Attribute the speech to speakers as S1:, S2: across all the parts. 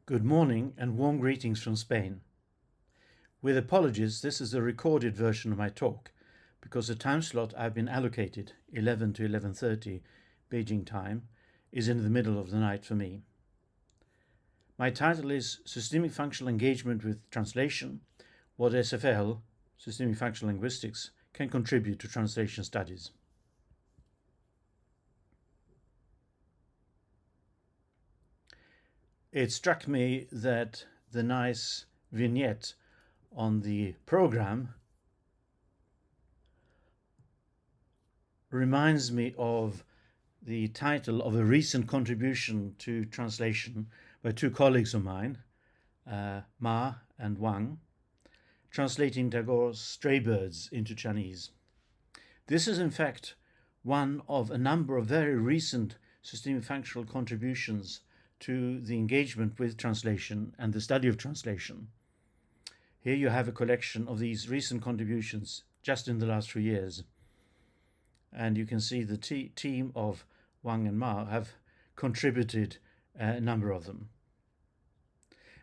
S1: Good morning and warm greetings from Spain. With apologies, this is a recorded version of my talk because the time slot I've been allocated, 11 to 11:30 Beijing time, is in the middle of the night for me. My title is Systemic Functional Engagement with Translation, what SFL, Systemic Functional Linguistics, can contribute to translation studies. It struck me that the nice vignette on the program reminds me of the title of a recent contribution to translation by two colleagues of mine, Ma and Wang, translating Tagore's Stray Birds into Chinese. This is in fact one of a number of very recent systemic functional contributions to the engagement with translation and the study of translation. Here you have a collection of these recent contributions just in the last few years. And you can see the team of Wang and Ma have contributed a number of them.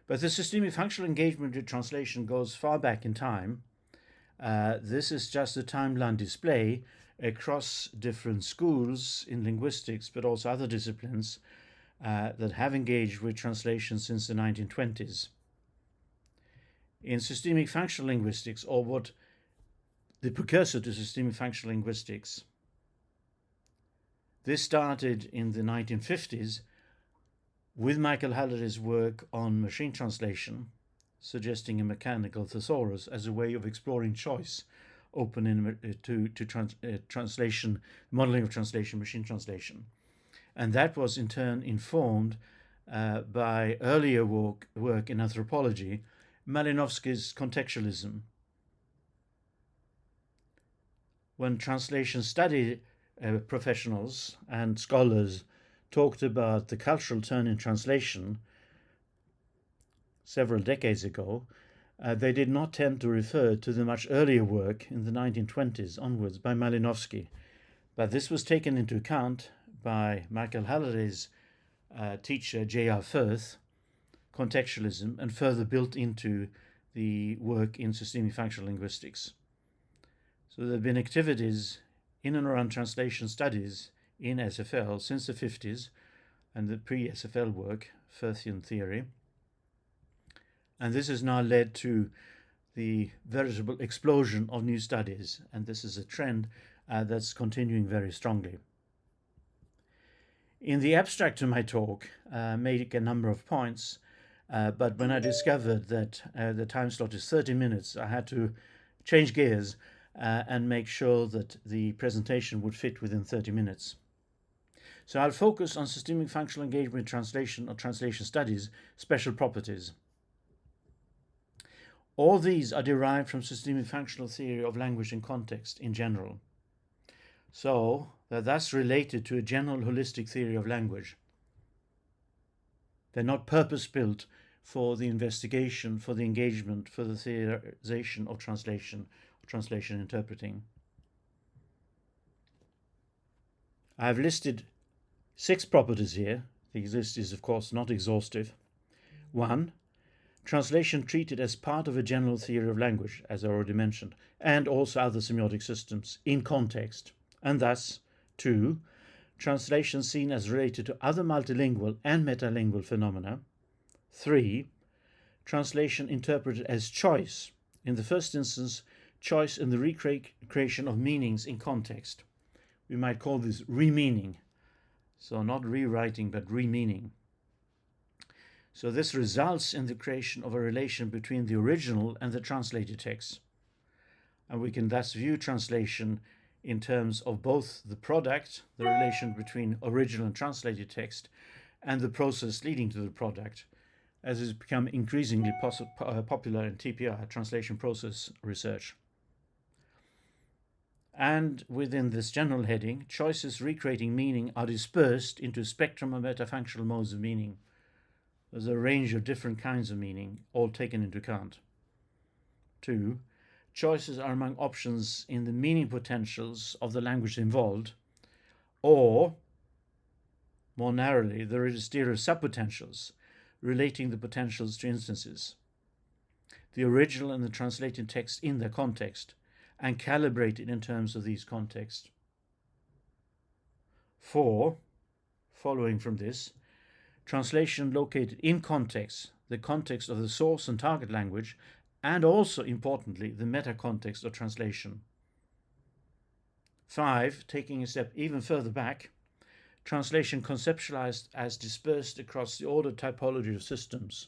S1: But the systemic functional engagement with translation goes far back in time. This is just a timeline display across different schools in linguistics, but also other disciplines that have engaged with translation since the 1920s. In systemic functional linguistics, or what the precursor to systemic functional linguistics, this started in the 1950s with Michael Halliday's work on machine translation, suggesting a mechanical thesaurus as a way of exploring choice, open to translation, modeling of translation, machine translation. And that was in turn informed by earlier work in anthropology, Malinowski's contextualism. When translation study professionals and scholars talked about the cultural turn in translation several decades ago, they did not tend to refer to the much earlier work in the 1920s onwards by Malinowski. But this was taken into account by Michael Halliday's teacher, J.R. Firth, contextualism, and further built into the work in systemic functional linguistics. So there have been activities in and around translation studies in SFL since the 50s and the pre-SFL work, Firthian theory. And this has now led to the veritable explosion of new studies, and this is a trend that's continuing very strongly. In the abstract to my talk, I made a number of points, but when I discovered that the time slot is 30 minutes, I had to change gears and make sure that the presentation would fit within 30 minutes. So I'll focus on systemic functional engagement translation or translation studies, special properties. All these are derived from systemic functional theory of language and context in general. So they're thus related to a general holistic theory of language. They're not purpose-built for the investigation, for the engagement, for the theorization of translation, or translation interpreting. I've listed 6 properties here. The list is, of course, not exhaustive. 1. Translation treated as part of a general theory of language, as I already mentioned, and also other semiotic systems in context. And thus, 2. Translation seen as related to other multilingual and metalingual phenomena. 3. Translation interpreted as choice. In the first instance, choice in the recreation of meanings in context. We might call this remeaning. So not rewriting, but remeaning. So this results in the creation of a relation between the original and the translated text. And we can thus view translation in terms of both the product, the relation between original and translated text, and the process leading to the product, as has become increasingly popular in TPR, translation process research. And within this general heading, choices recreating meaning are dispersed into a spectrum of metafunctional modes of meaning. There's a range of different kinds of meaning, all taken into account. 2. Choices are among options in the meaning potentials of the language involved, or, more narrowly, the registerial subpotentials, relating the potentials to instances, the original and the translated text in their context, and calibrated in terms of these contexts. 4. Following from this, translation located in context, the context of the source and target language, and also, importantly, the meta-context of translation. 5. Taking a step even further back, translation conceptualized as dispersed across the ordered typology of systems.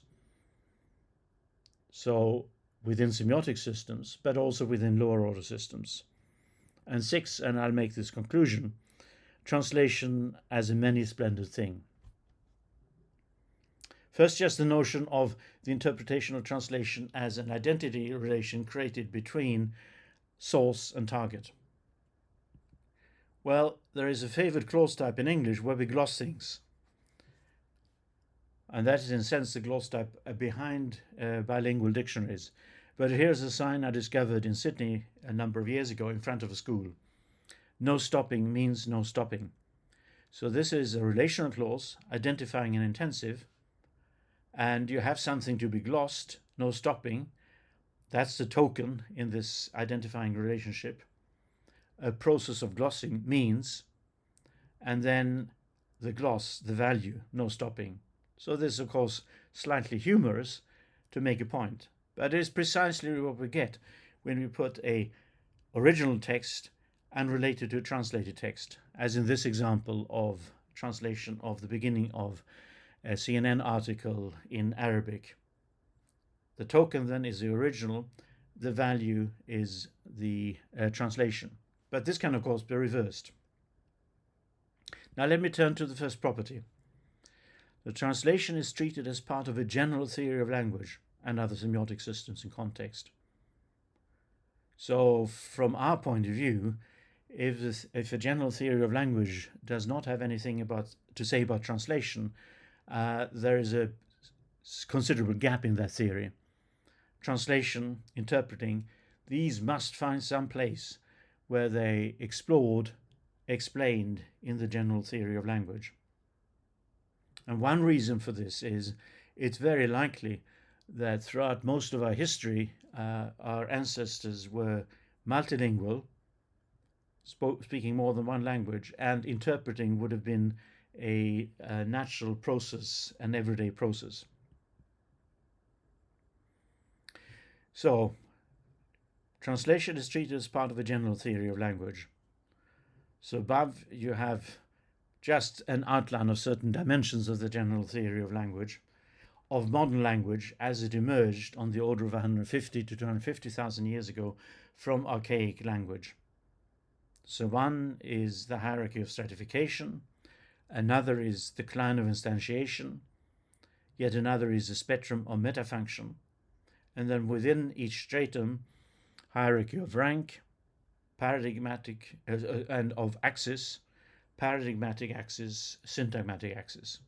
S1: So within semiotic systems, but also within lower order systems. And 6, and I'll make this conclusion, translation as a many-splendid thing. First, just the notion of the interpretation of translation as an identity relation created between source and target. Well, there is a favored clause type in English where we gloss things. And that is in a sense the gloss type behind bilingual dictionaries. But here's a sign I discovered in Sydney a number of years ago in front of a school. No stopping means no stopping. So this is a relational clause identifying an intensive, and you have something to be glossed, no stopping. That's the token in this identifying relationship. A process of glossing means, and then the gloss, the value, no stopping. So this is, of course, slightly humorous to make a point, but it is precisely what we get when we put a original text and relate it to a translated text, as in this example of translation of the beginning of a CNN article in Arabic. The token then is the original, the value is the translation. But this can, of course, be reversed. Now let me turn to the first property. The translation is treated as part of a general theory of language and other semiotic systems in context. So from our point of view, if a general theory of language does not have anything to say about translation, there is a considerable gap in that theory. Translation, interpreting, these must find some place where they explored, explained in the general theory of language. And one reason for this is it's very likely that throughout most of our history, our ancestors were multilingual, speaking more than one language, and interpreting would have been a natural process, an everyday process. So, translation is treated as part of a general theory of language. So above you have just an outline of certain dimensions of the general theory of language, of modern language as it emerged on the order of 150 to 250,000 years ago from archaic language. So one is the hierarchy of stratification, another is the decline of instantiation, yet another is the spectrum of metafunction, and then within each stratum, hierarchy of rank, paradigmatic and of axis, paradigmatic axis, syntagmatic axis.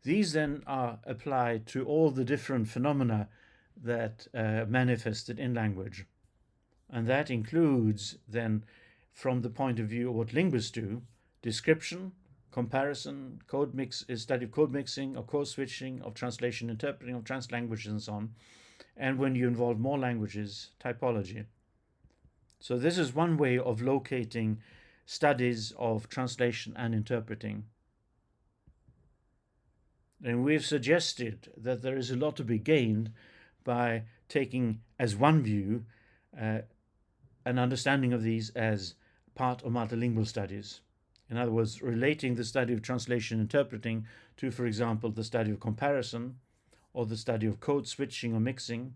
S1: These then are applied to all the different phenomena that manifested in language. And that includes then, from the point of view of what linguists do, description, comparison, study of code mixing, or code switching, of translation, interpreting of translanguages, and so on. And when you involve more languages, typology. So this is one way of locating studies of translation and interpreting. And we've suggested that there is a lot to be gained by taking as one view an understanding of these as part of multilingual studies. In other words, relating the study of translation and interpreting to, for example, the study of comparison or the study of code switching or mixing,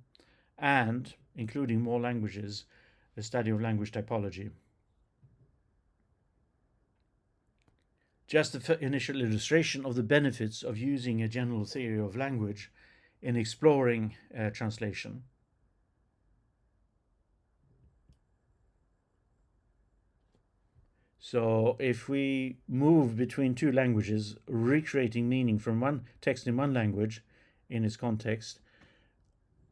S1: and, including more languages, the study of language typology. Just the initial illustration of the benefits of using a general theory of language in exploring translation. So if we move between two languages, recreating meaning from one text in one language in its context,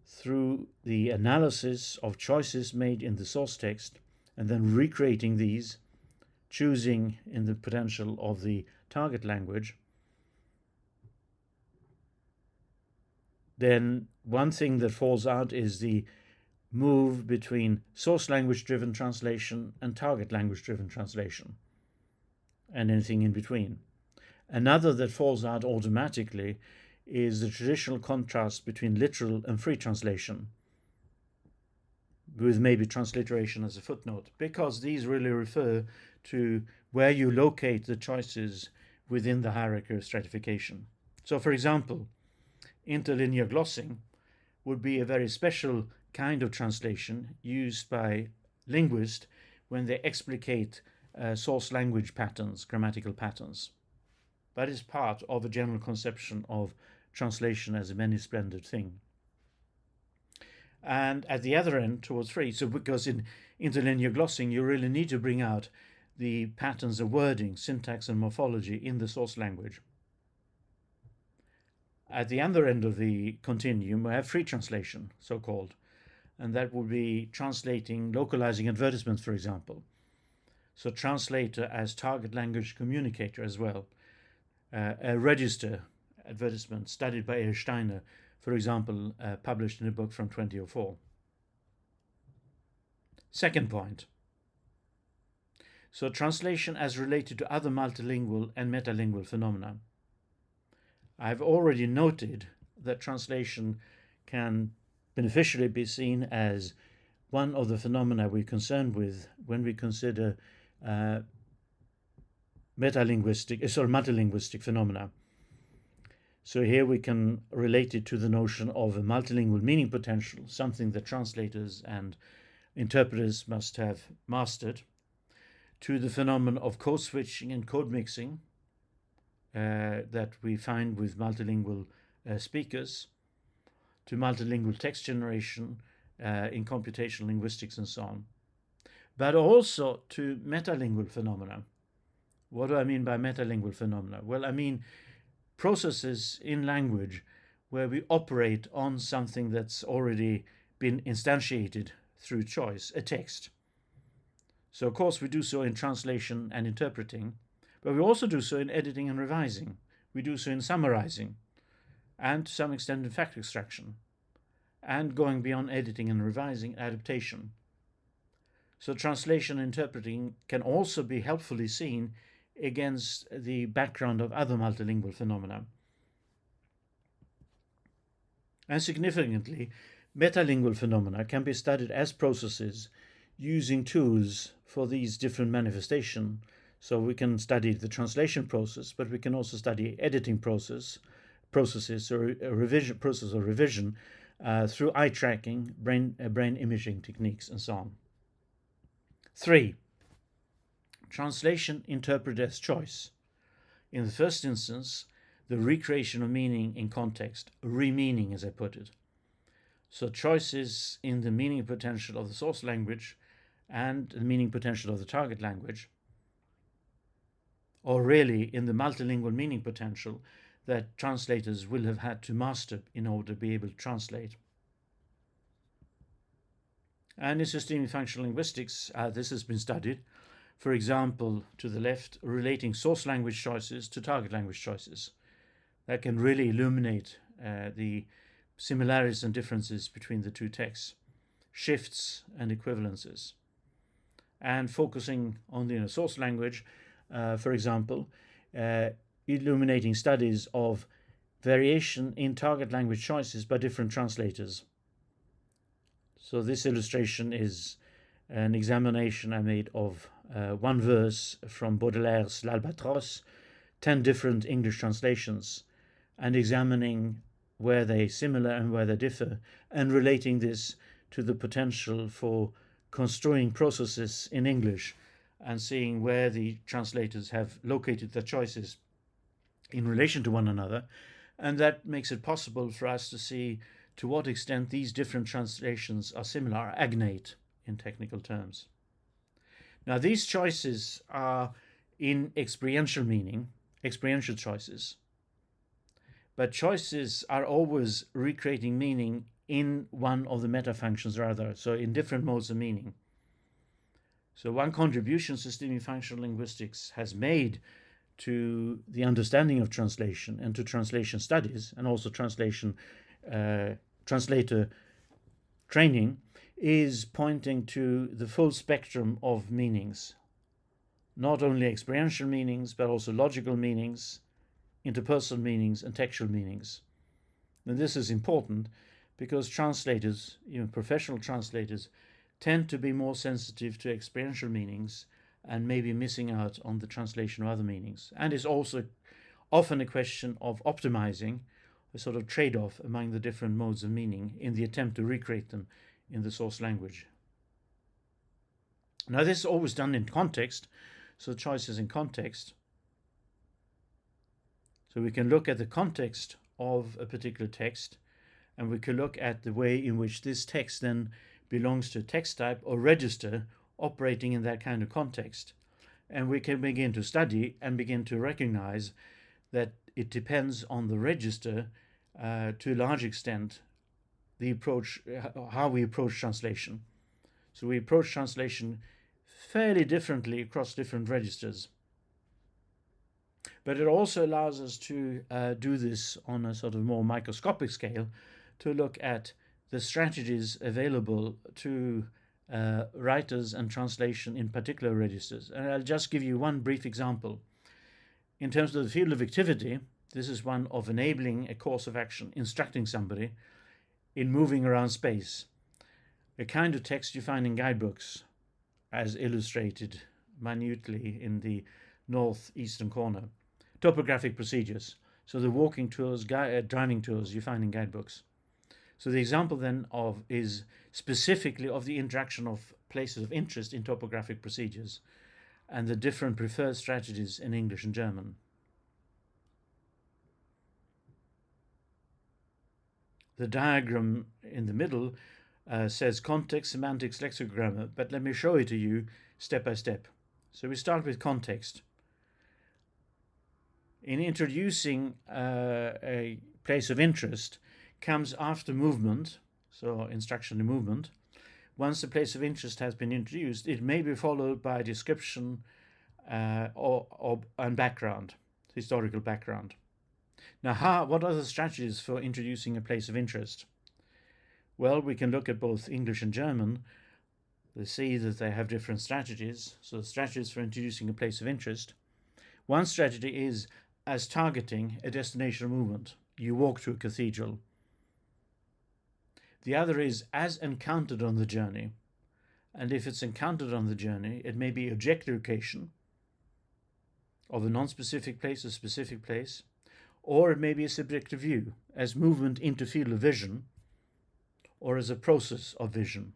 S1: through the analysis of choices made in the source text, and then recreating these, choosing in the potential of the target language, then one thing that falls out is the move between source language-driven translation and target language-driven translation, and anything in between. Another that falls out automatically is the traditional contrast between literal and free translation, with maybe transliteration as a footnote, because these really refer to where you locate the choices within the hierarchy of stratification. So, for example, interlinear glossing would be a very special kind of translation used by linguists when they explicate source language patterns, grammatical patterns. But it's part of a general conception of translation as a many-splendid thing. And at the other end, towards free, so because in interlinear glossing, you really need to bring out the patterns of wording, syntax, and morphology in the source language. At the other end of the continuum, we have free translation, so-called, and that would be translating, localizing advertisements, for example. So translator as target language communicator as well. A register advertisement studied by A. Steiner, for example, published in a book from 2004. Second point. So translation as related to other multilingual and metalingual phenomena. I've already noted that translation can beneficially be seen as one of the phenomena we're concerned with when we consider multilinguistic phenomena. So here we can relate it to the notion of a multilingual meaning potential, something that translators and interpreters must have mastered, to the phenomenon of code switching and code mixing that we find with multilingual speakers, to multilingual text generation in computational linguistics and so on, but also to metalingual phenomena. What do I mean by metalingual phenomena? Well, I mean processes in language where we operate on something that's already been instantiated through choice, a text. So, of course, we do so in translation and interpreting, but we also do so in editing and revising. We do so in summarizing, and to some extent in fact extraction, and going beyond editing and revising, adaptation. So translation and interpreting can also be helpfully seen against the background of other multilingual phenomena. And significantly, metalingual phenomena can be studied as processes using tools for these different manifestations. So we can study the translation process, but we can also study editing processes or a revision process of revision through eye tracking, brain imaging techniques, and so on. 3. Translation interpreted as choice. In the first instance, the recreation of meaning in context, remeaning as I put it. So choices in the meaning potential of the source language and the meaning potential of the target language, or really in the multilingual meaning potential that translators will have had to master in order to be able to translate. And in systemic functional linguistics, this has been studied. For example, to the left, relating source language choices to target language choices. That can really illuminate the similarities and differences between the two texts, shifts and equivalences. And focusing on the source language, for example, illuminating studies of variation in target language choices by different translators. So this illustration is an examination I made of one verse from Baudelaire's L'Albatros, 10 different English translations, and examining where they're similar and where they differ, and relating this to the potential for construing processes in English and seeing where the translators have located their choices in relation to one another. And that makes it possible for us to see to what extent these different translations are similar, are agnate in technical terms. Now, these choices are in experiential meaning, experiential choices, but choices are always recreating meaning in one of the metafunctions or other, so in different modes of meaning. So one contribution systemic functional linguistics has made to the understanding of translation and to translation studies, and also translation translator training is pointing to the full spectrum of meanings, not only experiential meanings, but also logical meanings, interpersonal meanings, and textual meanings. And this is important because translators, even professional translators, tend to be more sensitive to experiential meanings and maybe missing out on the translation of other meanings. And it's also often a question of optimizing, a sort of trade-off among the different modes of meaning in the attempt to recreate them in the source language. Now, this is always done in context, so choice is in context. So we can look at the context of a particular text, and we can look at the way in which this text then belongs to a text type or register operating in that kind of context. And we can begin to study and begin to recognize that it depends on the register to a large extent the approach, how we approach translation. So we approach translation fairly differently across different registers. But it also allows us to do this on a sort of more microscopic scale, to look at the strategies available to writers and translation in particular registers. And I'll just give you one brief example. In terms of the field of activity, this is one of enabling a course of action, instructing somebody in moving around space. A kind of text you find in guidebooks, as illustrated minutely in the northeastern corner. Topographic procedures, so the walking tours, driving tours you find in guidebooks. So the example then is specifically of the interaction of places of interest in topographic procedures and the different preferred strategies in English and German. The diagram in the middle says context, semantics, lexicogrammar, but let me show it to you step by step. So we start with context. In introducing a place of interest comes after movement, so instruction in movement. Once the place of interest has been introduced, it may be followed by a description and background, historical background. Now, what are the strategies for introducing a place of interest? Well, we can look at both English and German. We see that they have different strategies. So strategies for introducing a place of interest. One strategy is as targeting a destination of movement. You walk to a cathedral. The other is as encountered on the journey. And if it's encountered on the journey, it may be objectification of a non-specific place, a specific place, or it may be a subjective view as movement into field of vision or as a process of vision.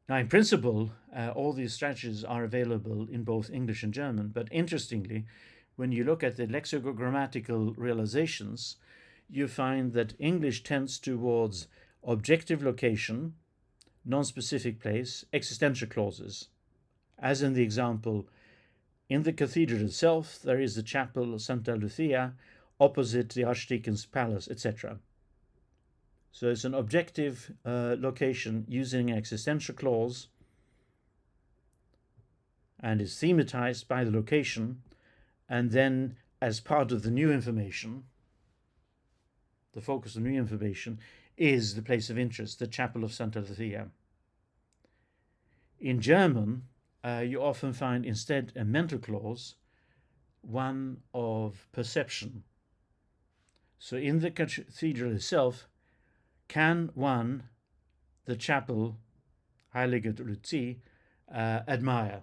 S1: Now, in principle, all these strategies are available in both English and German, but interestingly, when you look at the lexicogrammatical realizations, you find that English tends towards objective location, non-specific place, existential clauses. As in the example, in the cathedral itself, there is the chapel of Santa Lucia, opposite the Archdeacon's palace, etc. So it's an objective location using an existential clause and is thematized by the location, and then as part of the new information, the focus of new information is the place of interest, the chapel of Santa Lucia. In German, you often find instead a mental clause, one of perception. So in the cathedral itself, can one, the chapel, Heilige Lucie, admire?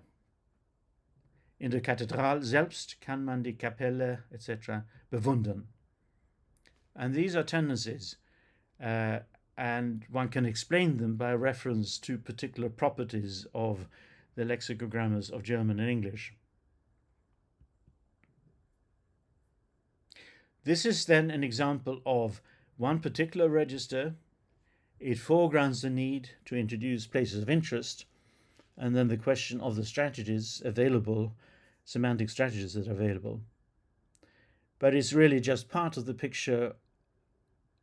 S1: In der Kathedrale selbst kann man die Kapelle, etc. bewundern. And these are tendencies, and one can explain them by reference to particular properties of the lexicogrammars of German and English. This is then an example of one particular register. It foregrounds the need to introduce places of interest, and then the question of the strategies available, semantic strategies that are available. But it's really just part of the picture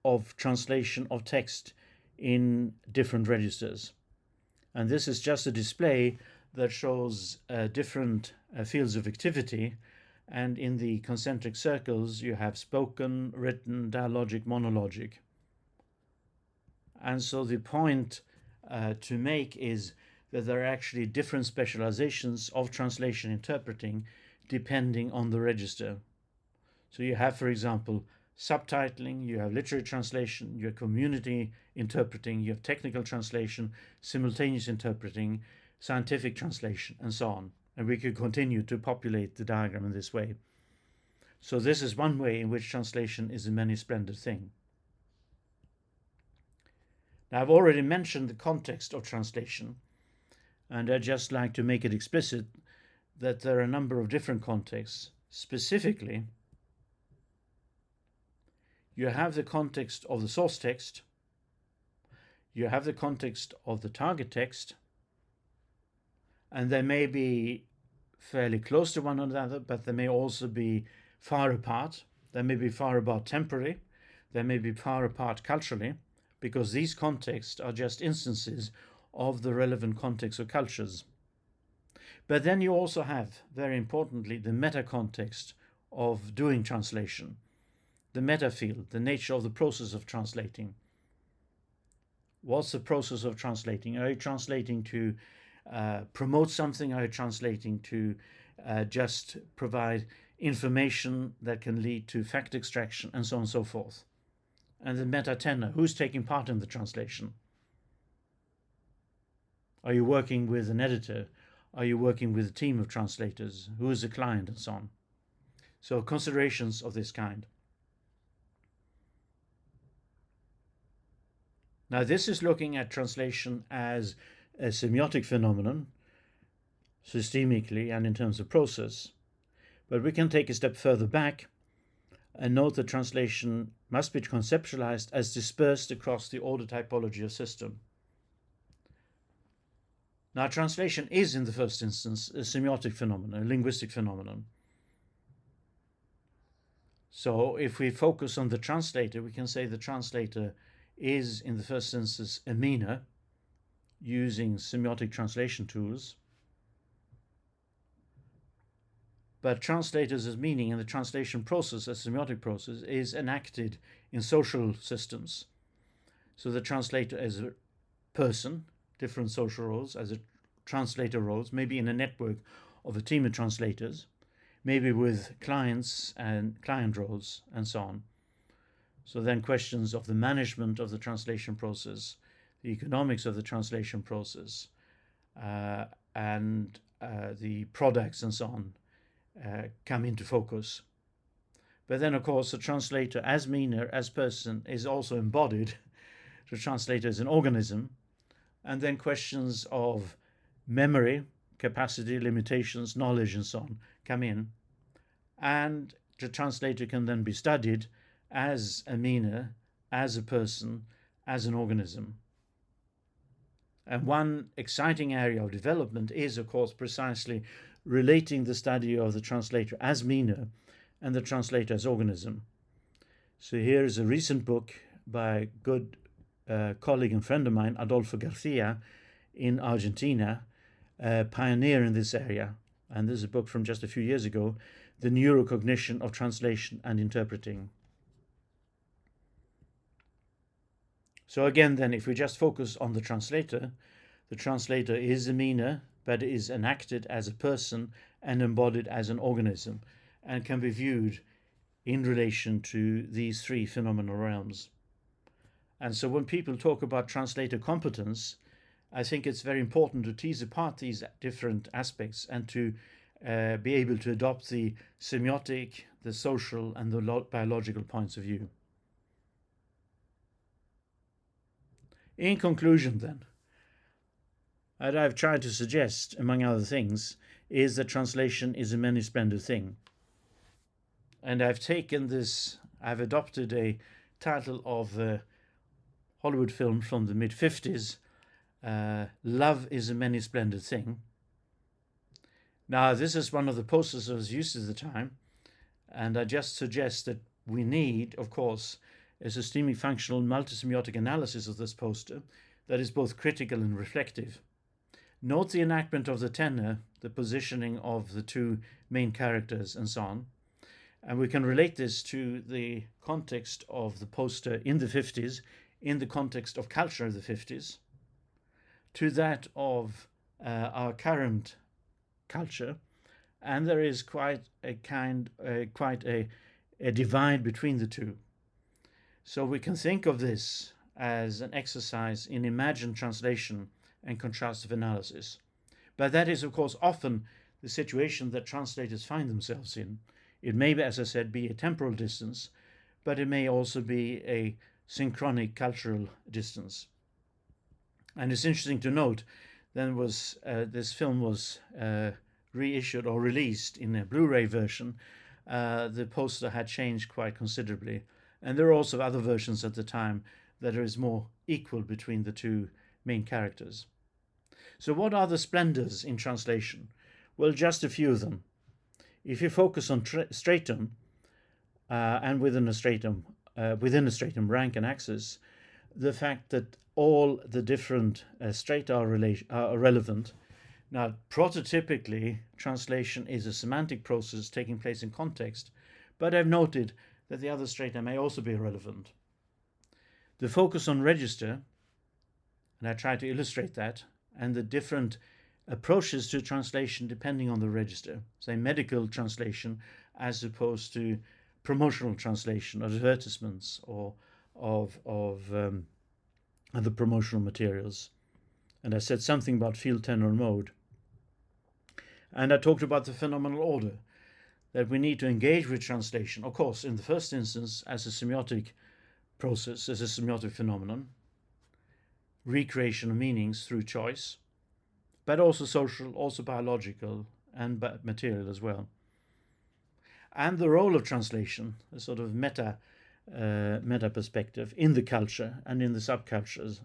S1: of translation of text in different registers. And this is just a display that shows different fields of activity And in the concentric circles, you have spoken, written, dialogic, monologic. And so the point to make is that there are actually different specializations of translation interpreting depending on the register. So you have, for example, subtitling, you have literary translation, you have community interpreting, you have technical translation, simultaneous interpreting, scientific translation, and so on. And we could continue to populate the diagram in this way. So this is one way in which translation is a many splendid thing. Now, I've already mentioned the context of translation, and I'd just like to make it explicit that there are a number of different contexts. Specifically, you have the context of the source text, you have the context of the target text, and they may be fairly close to one another, but they may also be far apart. They may be far apart temporally, they may be far apart culturally, because these contexts are just instances of the relevant contexts of cultures. But then you also have, very importantly, the meta-context of doing translation, the meta field, the nature of the process of translating. What's the process of translating? Are you translating to promote something? Are you translating to just provide information that can lead to fact extraction, and so on and so forth? And the meta tenor, who's taking part in the translation? Are you working with an editor? Are you working with a team of translators? Who is the client, and so on? So considerations of this kind. Now, this is looking at translation as a semiotic phenomenon, systemically and in terms of process. But we can take a step further back and note that translation must be conceptualized as dispersed across the order typology of system. Now, translation is, in the first instance, a semiotic phenomenon, a linguistic phenomenon. So if we focus on the translator, we can say the translator is, in the first instance, a meaner, using semiotic translation tools. But translators as meaning and the translation process as semiotic process is enacted in social systems. So the translator as a person, different social roles, as a translator roles, maybe in a network of a team of translators, maybe with clients and client roles, and so on. So then questions of the management of the translation process, the economics of the translation process, and the products and so on come into focus. But then, of course, the translator as meaner, as person, is also embodied. The translator is an organism. And then questions of memory, capacity, limitations, knowledge, and so on come in. And the translator can then be studied as a meaner, as a person, as an organism. And one exciting area of development is, of course, precisely relating the study of the translator as meaner and the translator as organism. So here is a recent book by a good colleague and friend of mine, Adolfo Garcia, in Argentina, a pioneer in this area. And this is a book from just a few years ago, The Neurocognition of Translation and Interpreting. So again, then, if we just focus on the translator is a meaner, but is enacted as a person and embodied as an organism, and can be viewed in relation to these three phenomenal realms. And so when people talk about translator competence, I think it's very important to tease apart these different aspects and to be able to adopt the semiotic, the social, and the biological points of view. In conclusion, then, what I've tried to suggest, among other things, is that translation is a many splendid thing. And I've adopted a title of a Hollywood film from the mid-50s, Love is a Many Splendid Thing. Now, this is one of the posters that was used at the time, and I just suggest that we need, of course, a systemic functional multisemiotic analysis of this poster that is both critical and reflective. Note the enactment of the tenor the positioning of the two main characters, and so on. And we can relate this to the context of the poster in the 50s, in the context of culture of the 50s, to that of our current culture. And there is quite a divide between the two. So we can think of this as an exercise in imagined translation and contrastive analysis. But that is, of course, often the situation that translators find themselves in. It may, as I said, be a temporal distance, but it may also be a synchronic cultural distance. And it's interesting to note that this film was reissued or released in a Blu-ray version. The poster had changed quite considerably. And there are also other versions at the time that is more equal between the two main characters. So what are the splendors in translation? Well, just a few of them. If you focus on stratum and within a stratum rank and axis, the fact that all the different strata are relevant. Now, prototypically, translation is a semantic process taking place in context, but I've noted that the other strata may also be relevant. The focus on register, and I try to illustrate that, and the different approaches to translation depending on the register, say medical translation as opposed to promotional translation or advertisements or of other promotional materials. And I said something about field, tenor, and mode. And I talked about the phenomenal order, that we need to engage with translation, of course, in the first instance as a semiotic process, as a semiotic phenomenon, recreation of meanings through choice, but also social, also biological, and material as well. And the role of translation, a sort of meta perspective in the culture and in the subcultures.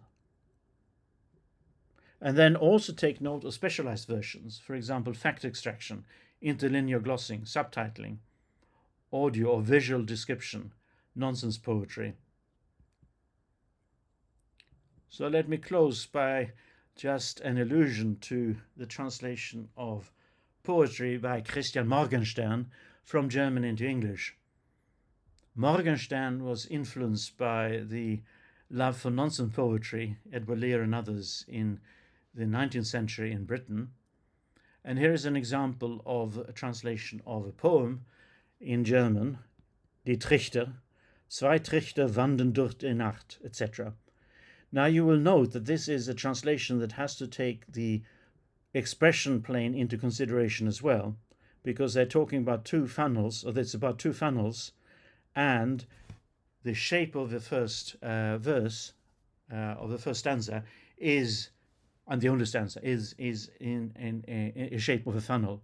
S1: And then also take note of specialized versions, for example, fact extraction, interlinear glossing, subtitling, audio or visual description, nonsense poetry. So let me close by just an allusion to the translation of poetry by Christian Morgenstern from German into English. Morgenstern was influenced by the love for nonsense poetry, Edward Lear and others in the 19th century in Britain. And here is an example of a translation of a poem in German, Die Trichter, zwei Trichter wandern durch die Nacht, etc. Now you will note that this is a translation that has to take the expression plane into consideration as well, because they're talking about two funnels, or it's about two funnels, and the shape of the first verse, of the first stanza is, and the only stanza is in a shape of a funnel.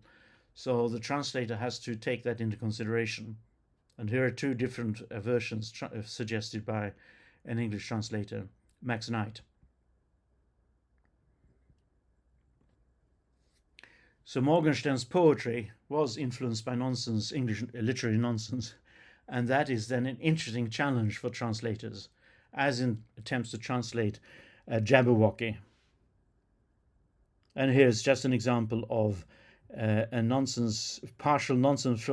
S1: So the translator has to take that into consideration. And here are two different versions suggested by an English translator, Max Knight. So Morgenstern's poetry was influenced by nonsense, English literary nonsense, and that is then an interesting challenge for translators, as in attempts to translate Jabberwocky. And here's just an example of a partial nonsense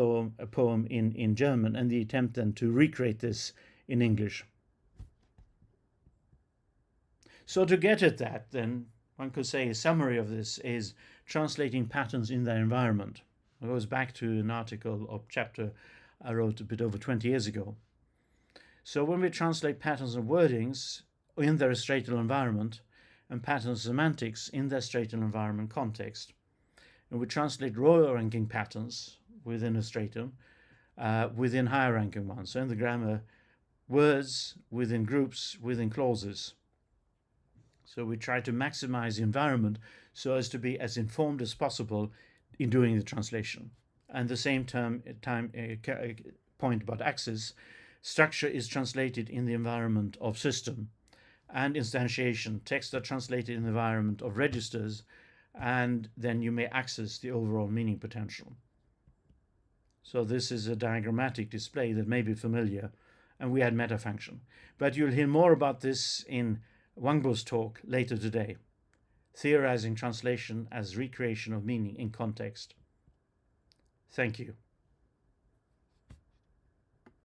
S1: poem in German, and the attempt then to recreate this in English. So to get at that, then, one could say a summary of this is translating patterns in their environment. It goes back to an article or chapter I wrote a bit over 20 years ago. So when we translate patterns and wordings in their stratal environment and patterns and semantics in their stratal environment context, and we translate lower ranking patterns within a stratum within higher ranking ones. So in the grammar, words within groups, within clauses. So we try to maximize the environment so as to be as informed as possible in doing the translation. And the same point about axis, structure is translated in the environment of system, and instantiation, texts are translated in the environment of registers, and then you may access the overall meaning potential. So this is a diagrammatic display that may be familiar, and we had metafunction. But you'll hear more about this in Wangbo's talk later today. theorizing translation as recreation of meaning in context. Thank you.